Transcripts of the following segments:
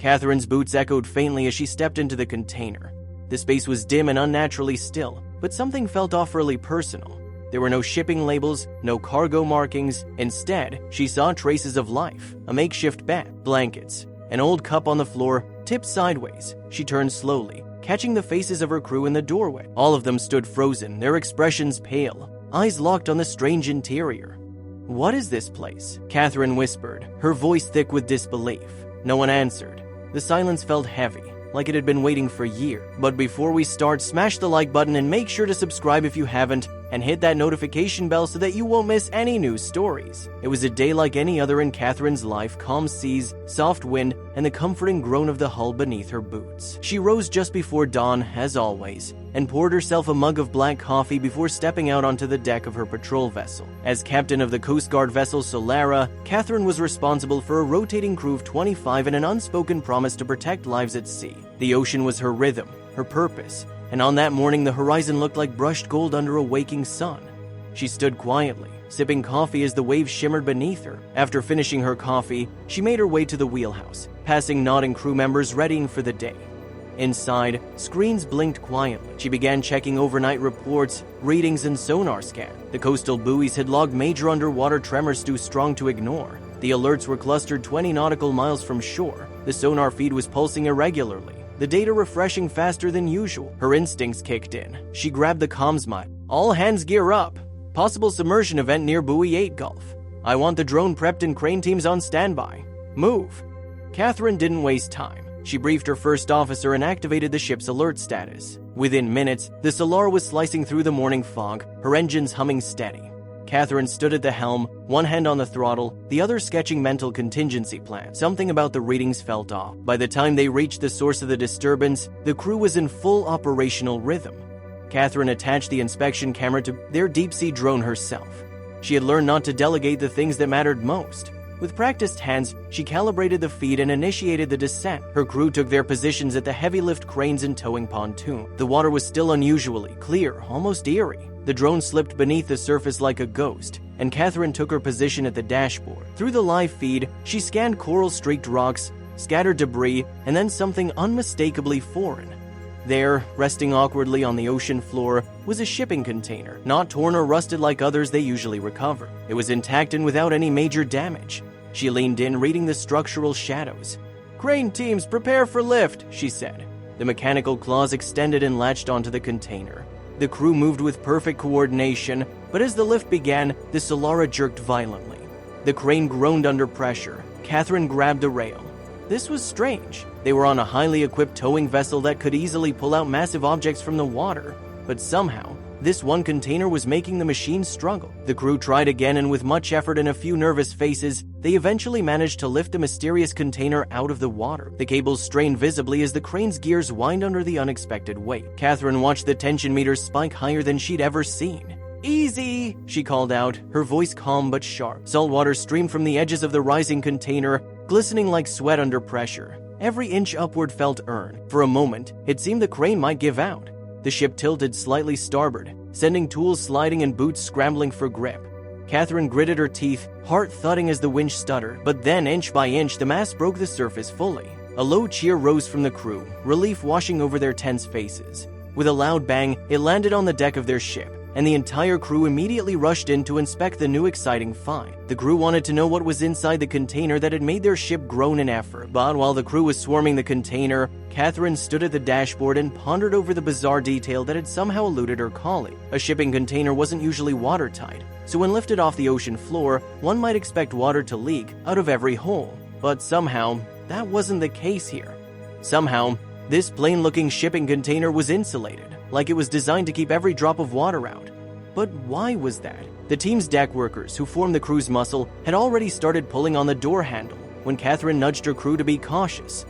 Katherine's boots echoed faintly as she stepped into the container. The space was dim and unnaturally still, but something felt awfully personal. There were no shipping labels, no cargo markings. Instead, she saw traces of life: a makeshift bed, blankets, an old cup on the floor, tipped sideways. She turned slowly, catching the faces of her crew in the doorway. All of them stood frozen, their expressions pale, eyes locked on the strange interior. "What is this place?" Katherine whispered, her voice thick with disbelief. No one answered. The silence felt heavy, like it had been waiting for years. But before we start, smash the like button and make sure to subscribe if you haven't, and hit that notification bell so that you won't miss any new stories. It was a day like any other in Katherine's life: calm seas, soft wind, and the comforting groan of the hull beneath her boots. She rose just before dawn, as always, and poured herself a mug of black coffee before stepping out onto the deck of her patrol vessel. As captain of the Coast Guard vessel Solara, Katherine was responsible for a rotating crew of 25 and an unspoken promise to protect lives at sea. The ocean was her rhythm, her purpose, and on that morning the horizon looked like brushed gold under a waking sun. She stood quietly, sipping coffee as the waves shimmered beneath her. After finishing her coffee, she made her way to the wheelhouse, passing nodding crew members readying for the day. Inside, screens blinked quietly. She began checking overnight reports, readings, and sonar scan. The coastal buoys had logged major underwater tremors too strong to ignore. The alerts were clustered 20 nautical miles from shore. The sonar feed was pulsing irregularly, the data refreshing faster than usual. Her instincts kicked in. She grabbed the comms mic. "All hands gear up. Possible submersion event near Buoy 8 Gulf. I want the drone prepped and crane teams on standby. Move." Katherine didn't waste time. She briefed her first officer and activated the ship's alert status. Within minutes, the Solara was slicing through the morning fog, her engines humming steady. Katherine stood at the helm, one hand on the throttle, the other sketching mental contingency plans. Something about the readings felt off. By the time they reached the source of the disturbance, the crew was in full operational rhythm. Katherine attached the inspection camera to their deep-sea drone herself. She had learned not to delegate the things that mattered most. With practiced hands, she calibrated the feed and initiated the descent. Her crew took their positions at the heavy-lift cranes and towing pontoon. The water was still unusually clear, almost eerie. The drone slipped beneath the surface like a ghost, and Katherine took her position at the dashboard. Through the live feed, she scanned coral-streaked rocks, scattered debris, and then something unmistakably foreign. There, resting awkwardly on the ocean floor, was a shipping container, not torn or rusted like others they usually recover. It was intact and without any major damage. She leaned in, reading the structural shadows. "Crane teams, prepare for lift," she said. The mechanical claws extended and latched onto the container. The crew moved with perfect coordination, but as the lift began, the Solara jerked violently. The crane groaned under pressure. Katherine grabbed a rail. This was strange. They were on a highly equipped towing vessel that could easily pull out massive objects from the water, but somehow, this one container was making the machine struggle. The crew tried again, and with much effort and a few nervous faces, they eventually managed to lift the mysterious container out of the water. The cables strained visibly as the crane's gears whined under the unexpected weight. Katherine watched the tension meters spike higher than she'd ever seen. "Easy," she called out, her voice calm but sharp. Salt water streamed from the edges of the rising container, glistening like sweat under pressure. Every inch upward felt earned. For a moment, it seemed the crane might give out. The ship tilted slightly starboard, sending tools sliding and boots scrambling for grip. Katherine gritted her teeth, heart thudding as the winch stuttered. But then, inch by inch, the mass broke the surface fully. A low cheer rose from the crew, relief washing over their tense faces. With a loud bang, it landed on the deck of their ship, and the entire crew immediately rushed in to inspect the new exciting find. The crew wanted to know what was inside the container that had made their ship groan in effort. But while the crew was swarming the container, Katherine stood at the dashboard and pondered over the bizarre detail that had somehow eluded her colleague. A shipping container wasn't usually watertight, so when lifted off the ocean floor, one might expect water to leak out of every hole. But somehow, that wasn't the case here. Somehow, this plain-looking shipping container was insulated, like it was designed to keep every drop of water out. But why was that? The team's deck workers, who formed the crew's muscle, had already started pulling on the door handle when Katherine nudged her crew to be cautious.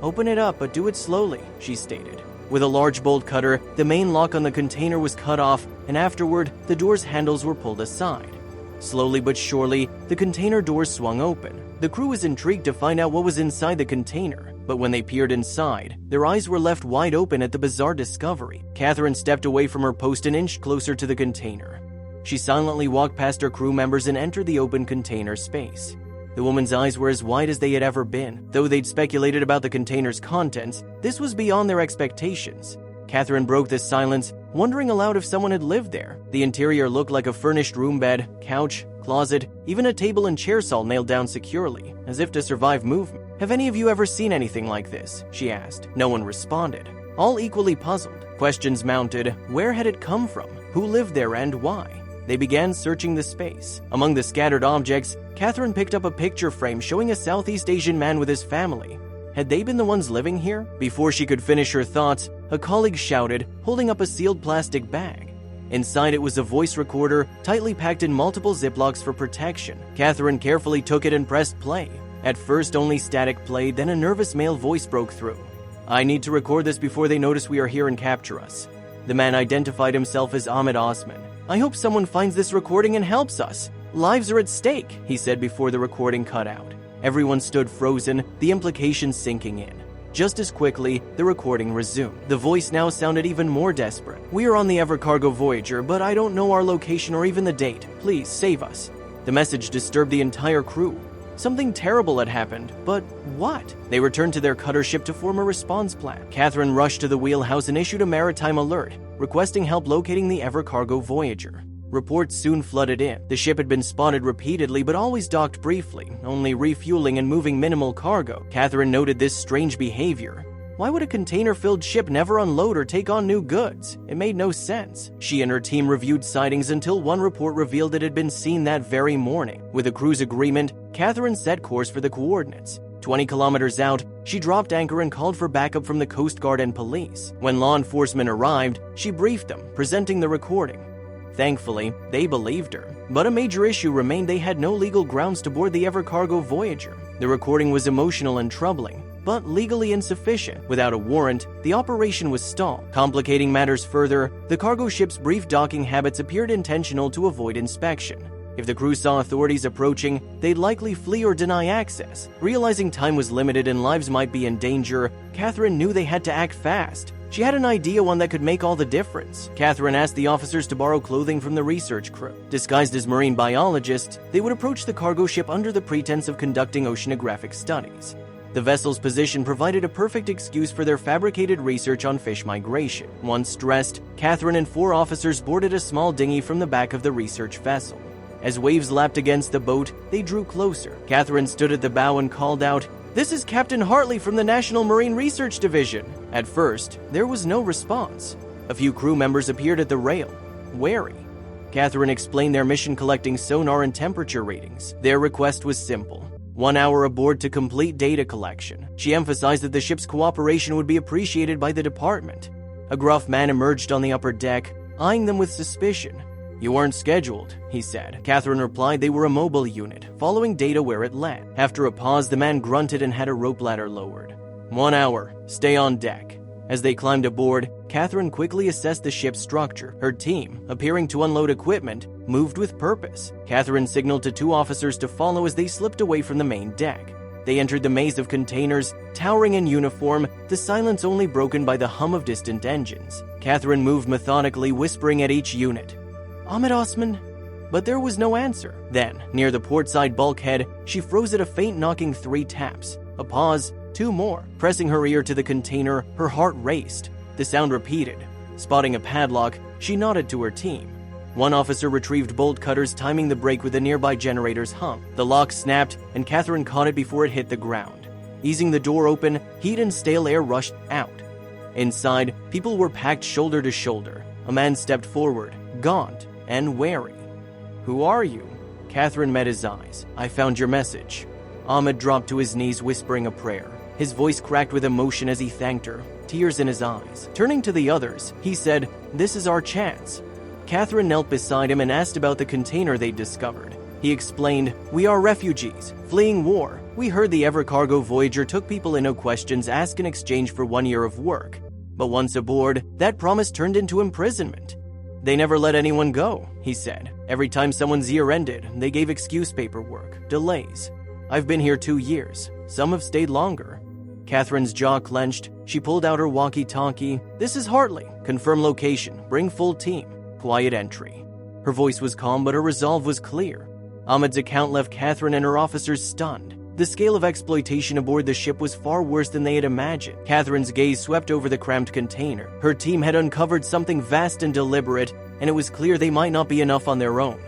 "Open it up, but do it slowly," she stated. With a large bolt cutter, the main lock on the container was cut off, and afterward, the door's handles were pulled aside. Slowly but surely, the container doors swung open. The crew was intrigued to find out what was inside the container, but when they peered inside, their eyes were left wide open at the bizarre discovery. Katherine stepped away from her post and inched closer to the container. She silently walked past her crew members and entered the open container space. The woman's eyes were as wide as they had ever been. Though they'd speculated about the container's contents, this was beyond their expectations. Katherine broke the silence, wondering aloud if someone had lived there. The interior looked like a furnished room bed, couch, closet, even a table and chair saw nailed down securely, as if to survive movement. "Have any of you ever seen anything like this?" she asked. No one responded. All equally puzzled. Questions mounted. Where had it come from? Who lived there and why? They began searching the space. Among the scattered objects, Katherine picked up a picture frame showing a Southeast Asian man with his family. Had they been the ones living here? Before she could finish her thoughts, a colleague shouted, holding up a sealed plastic bag. Inside it was a voice recorder, tightly packed in multiple Ziplocs for protection. Katherine carefully took it and pressed play. At first, only static played, then a nervous male voice broke through. "I need to record this before they notice we are here and capture us." The man identified himself as Ahmed Osman. "I hope someone finds this recording and helps us. Lives are at stake," he said before the recording cut out. Everyone stood frozen, the implications sinking in. Just as quickly, the recording resumed. The voice now sounded even more desperate. "We are on the Evercargo Voyager, but I don't know our location or even the date. Please, save us." The message disturbed the entire crew. Something terrible had happened, but what? They returned to their cutter ship to form a response plan. Katherine rushed to the wheelhouse and issued a maritime alert, requesting help locating the Evercargo Voyager. Reports soon flooded in. The ship had been spotted repeatedly but always docked briefly, only refueling and moving minimal cargo. Katherine noted this strange behavior. Why would a container-filled ship never unload or take on new goods? It made no sense. She and her team reviewed sightings until one report revealed it had been seen that very morning. With a crew's agreement, Katherine set course for the coordinates. 20 kilometers out, she dropped anchor and called for backup from the Coast Guard and police. When law enforcement arrived, she briefed them, presenting the recording. Thankfully, they believed her. But a major issue remained: they had no legal grounds to board the Evercargo Voyager. The recording was emotional and troubling, but legally insufficient. Without a warrant, the operation was stalled. Complicating matters further, the cargo ship's brief docking habits appeared intentional to avoid inspection. If the crew saw authorities approaching, they'd likely flee or deny access. Realizing time was limited and lives might be in danger, Katherine knew they had to act fast. She had an idea, one that could make all the difference. Katherine asked the officers to borrow clothing from the research crew. Disguised as marine biologists, they would approach the cargo ship under the pretense of conducting oceanographic studies. The vessel's position provided a perfect excuse for their fabricated research on fish migration. Once dressed, Katherine and 4 officers boarded a small dinghy from the back of the research vessel. As waves lapped against the boat, they drew closer. Katherine stood at the bow and called out, "This is Captain Hartley from the National Marine Research Division." At first, there was no response. A few crew members appeared at the rail, wary. Katherine explained their mission, collecting sonar and temperature readings. Their request was simple: 1 hour aboard to complete data collection. She emphasized that the ship's cooperation would be appreciated by the department. A gruff man emerged on the upper deck, eyeing them with suspicion. "You weren't scheduled," he said. Katherine replied they were a mobile unit, following data where it led. After a pause, the man grunted and had a rope ladder lowered. 1 hour. Stay on deck." As they climbed aboard, Katherine quickly assessed the ship's structure. Her team, appearing to unload equipment, moved with purpose. Katherine signaled to 2 officers to follow as they slipped away from the main deck. They entered the maze of containers, towering in uniform, the silence only broken by the hum of distant engines. Katherine moved methodically, whispering at each unit, "Ahmed Osman?" But there was no answer. Then, near the portside bulkhead, she froze at a faint knocking 3 taps. A pause, 2 more. Pressing her ear to the container, her heart raced. The sound repeated. Spotting a padlock, she nodded to her team. One officer retrieved bolt cutters, timing the break with the nearby generator's hum. The lock snapped, and Katherine caught it before it hit the ground. Easing the door open, heat and stale air rushed out. Inside, people were packed shoulder to shoulder. A man stepped forward, gaunt and wary. "Who are you?" Katherine met his eyes. "I found your message." Ahmed dropped to his knees, whispering a prayer. His voice cracked with emotion as he thanked her, tears in his eyes. Turning to the others, he said, "This is our chance." Katherine knelt beside him and asked about the container they'd discovered. He explained, "We are refugees, fleeing war. We heard the Evercargo Voyager took people in, no questions asked, in exchange for 1 year of work. But once aboard, that promise turned into imprisonment. They never let anyone go," he said. "Every time someone's year ended, they gave excuse paperwork, delays. I've been here 2 years. Some have stayed longer." Katherine's jaw clenched. She pulled out her walkie-talkie. "This is Hartley. Confirm location. Bring full team." Quiet entry. Her voice was calm, but her resolve was clear. Ahmed's account left Katherine and her officers stunned. The scale of exploitation aboard the ship was far worse than they had imagined. Katherine's gaze swept over the cramped container. Her team had uncovered something vast and deliberate, and it was clear they might not be enough on their own.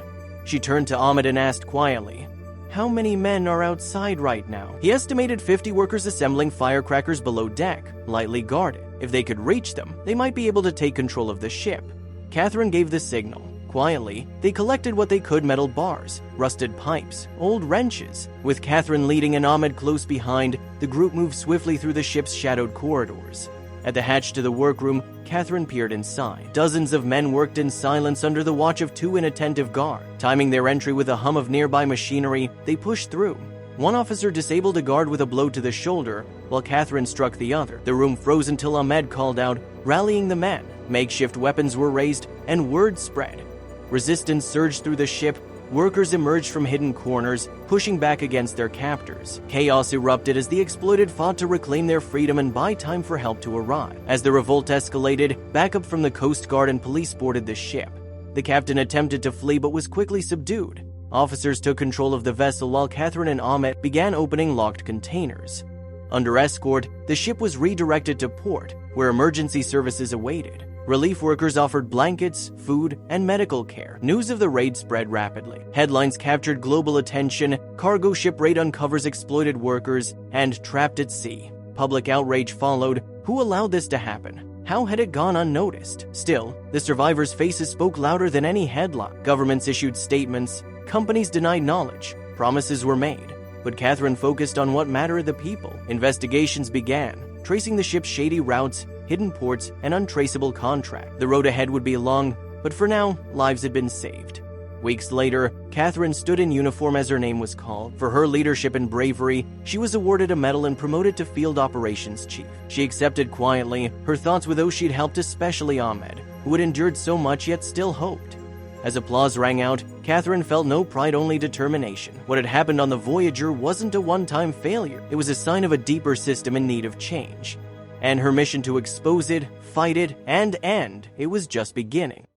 She turned to Ahmed and asked quietly, "How many men are outside right now?" He estimated 50 workers assembling firecrackers below deck, lightly guarded. If they could reach them, they might be able to take control of the ship. Katherine gave the signal. Quietly, they collected what they could: metal bars, rusted pipes, old wrenches. With Katherine leading and Ahmed close behind, the group moved swiftly through the ship's shadowed corridors. At the hatch to the workroom, Katherine peered inside. Dozens of men worked in silence under the watch of 2 inattentive guards. Timing their entry with a hum of nearby machinery, they pushed through. One officer disabled a guard with a blow to the shoulder, while Katherine struck the other. The room froze until Ahmed called out, rallying the men. Makeshift weapons were raised, and word spread. Resistance surged through the ship. Workers emerged from hidden corners, pushing back against their captors. Chaos erupted as the exploited fought to reclaim their freedom and buy time for help to arrive. As the revolt escalated, backup from the Coast Guard and police boarded the ship. The captain attempted to flee but was quickly subdued. Officers took control of the vessel while Katherine and Ahmed began opening locked containers. Under escort, the ship was redirected to port, where emergency services awaited. Relief workers offered blankets, food, and medical care. News of the raid spread rapidly. Headlines captured global attention: cargo ship raid uncovers exploited workers, and trapped at sea. Public outrage followed. Who allowed this to happen? How had it gone unnoticed? Still, the survivors' faces spoke louder than any headline. Governments issued statements. Companies denied knowledge. Promises were made. But Katherine focused on what mattered: the people. Investigations began, tracing the ship's shady routes, hidden ports, and untraceable contract. The road ahead would be long, but for now, lives had been saved. Weeks later, Katherine stood in uniform as her name was called. For her leadership and bravery, she was awarded a medal and promoted to Field Operations Chief. She accepted quietly, her thoughts with those she'd helped, especially Ahmed, who had endured so much yet still hoped. As applause rang out, Katherine felt no pride, only determination. What had happened on the Voyager wasn't a one-time failure. It was a sign of a deeper system in need of change. And her mission to expose it, fight it, and end it was just beginning.